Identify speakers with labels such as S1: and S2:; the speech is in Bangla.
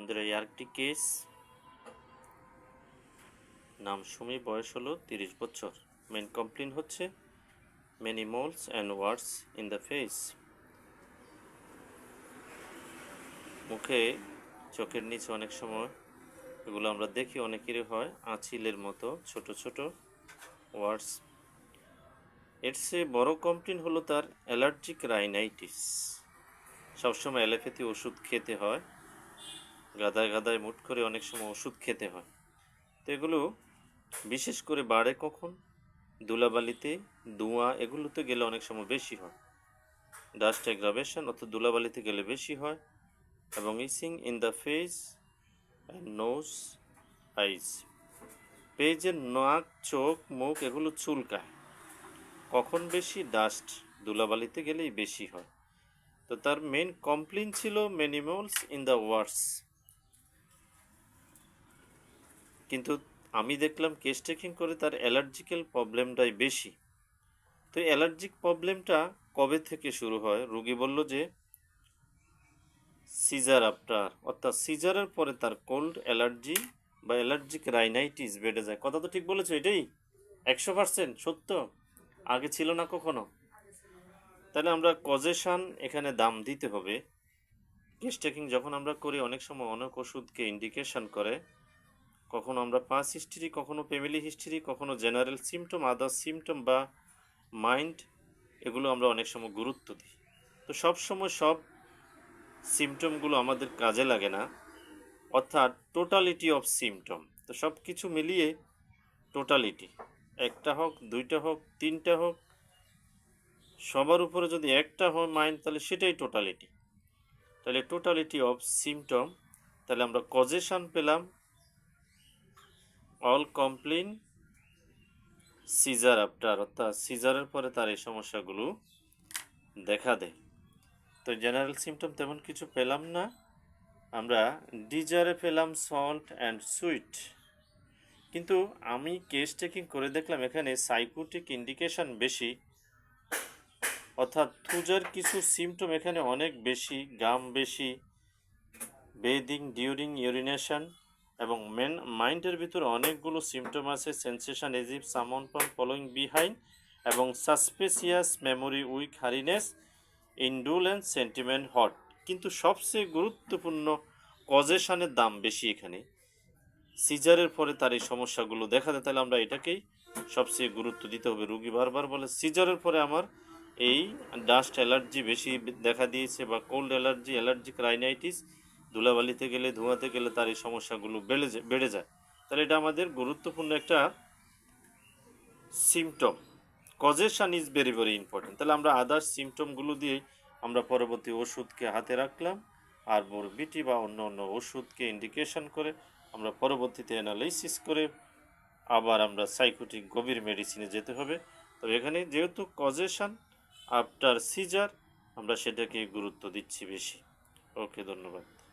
S1: আমাদের এই আরেকটি কেস, নাম সুমি, বয়স হলো 30 বছর। মেন কমপ্লেন হচ্ছে many moles and words in the face. মুখে, চোখের নিচে অনেক সময় এগুলো আমরা দেখি অনেকেরই হয় আঁচিলের মতো ছোট ছোট ওয়ার্ডস। এর চেয়ে বড় কমপ্লেন হলো তার অ্যালার্জিক রাইনাইটিস। সবসময় অ্যালোপ্যাথি ওষুধ খেতে হয়, গাদায় গাদায় মুট করে অনেক সময় ওষুধ খেতে হয়। তো এগুলো বিশেষ করে বাড়ে কখন? ধুলাবালিতে, ধোঁয়া এগুলোতে গেলে অনেক সময় বেশি হয়। ডাস্ট অ্যাগ্রাভেশন অর্থাৎ ধুলাবালিতে গেলে বেশি হয়। এবং itching in the face and nose, eyes. পেজের নাক, চোখ, মুখ এগুলো চুলকায়। কখন বেশি? ডাস্ট, ধুলাবালিতে গেলেই বেশি হয়। তো তার মেন কমপ্লেন ছিল many moles in the words. কিন্তু আমি দেখলাম কেস টেকিং করে তার অ্যালার্জিক্যাল প্রবলেমটাই বেশি। তো অ্যালার্জিক প্রবলেমটা কবে থেকে শুরু হয়? রোগী বলল যে সিজার আফটার, অর্থাৎ সিজারের পরে তার কোল্ড অ্যালার্জি বা অ্যালার্জিক রাইনাইটিস বেড়ে যায়। কথা তো ঠিক বলেছো, এটাই 100% সত্য, আগে ছিল না কখনো। তাহলে আমরা কজেশন এখানে দাম দিতে হবে। কেস টেকিং যখন আমরা করি অনেক সময় অনেক ওষুধকে ইন্ডিকেশন করে, কখনো আমরা পাস হিস্ট্রি, কখনো ফ্যামিলি হিস্ট্রি, কখনো জেনারেল সিমটম, আদার সিমটম বা মাইন্ড, এগুলো আমরা অনেক সময় গুরুত্ব দিই। তো সব সময় সব সিমটমগুলো আমাদের কাজে লাগে না, অর্থাৎ টোটালিটি অফ সিমটম। তো সব কিছু মিলিয়ে টোটালিটি, একটা হোক, দুইটা হোক, তিনটা হোক, সবার উপরে যদি একটা হয় মাইন্ড, তাহলে সেটাই টোটালিটি। তাহলে টোটালিটি অফ সিমটম, তাহলে আমরা কজেশন পেলাম অল কমপ্লেন সিজার আফটার, অর্থাৎ সিজারের পরে তার এই সমস্যাগুলো দেখা দেয়। তো জেনারেল সিমটম তেমন কিছু পেলাম না, আমরা ডিজারে পেলাম সল্ট অ্যান্ড সুইট। কিন্তু আমি কেস টেকিং করে দেখলাম এখানে সাইকোটিক ইন্ডিকেশন বেশি, অর্থাৎ থুজার কিছু সিমটম এখানে অনেক বেশি, গাম বেশি, বেদিং ডিউরিং ইউরিনেশন, এবং মাইন্ডের ভিতরে অনেকগুলো সিমটম আছে, সেন্সেশন এজ ইফ সামন ফলোইং বিহাইন্ড, এবং সাসপেসিয়াস মেমোরি উইক, হারিনেস, ইন্ডুলেন্স, সেন্টিমেন্ট হট। কিন্তু সবচেয়ে গুরুত্বপূর্ণ কজেশনের দাম বেশি এখানে, সিজারের পরে তার এই সমস্যাগুলো দেখা দেয়। তাহলে আমরা এটাকেই সবচেয়ে গুরুত্ব দিতে হবে। রুগী বারবার বলে সিজারের পরে আমার এই ডাস্ট অ্যালার্জি বেশি দেখা দিয়েছে, বা কোল্ড অ্যালার্জি, অ্যালার্জিক রাইনাইটিস, ধুলাবালিতে গেলে, ধোঁয়াতে গেলে তার এই সমস্যাগুলো বেড়ে যায়। তাহলে এটা আমাদের গুরুত্বপূর্ণ একটা symptom. Causation is very very important. তাহলে আমরা আদার্স সিমটমগুলো দিয়ে আমরা পরবর্তী ওষুধকে হাতে রাখলাম, আর মোরবিটি বা অন্য অন্য ওষুধকে ইন্ডিকেশন করে আমরা পরবর্তীতে অ্যানালাইসিস করে আবার আমরা সাইকোটিক গভীর মেডিসিনে যেতে হবে। তবে এখানে যেহেতু কজেশন আফটার সিজার, আমরা সেটাকে গুরুত্ব দিচ্ছি বেশি। ওকে, ধন্যবাদ।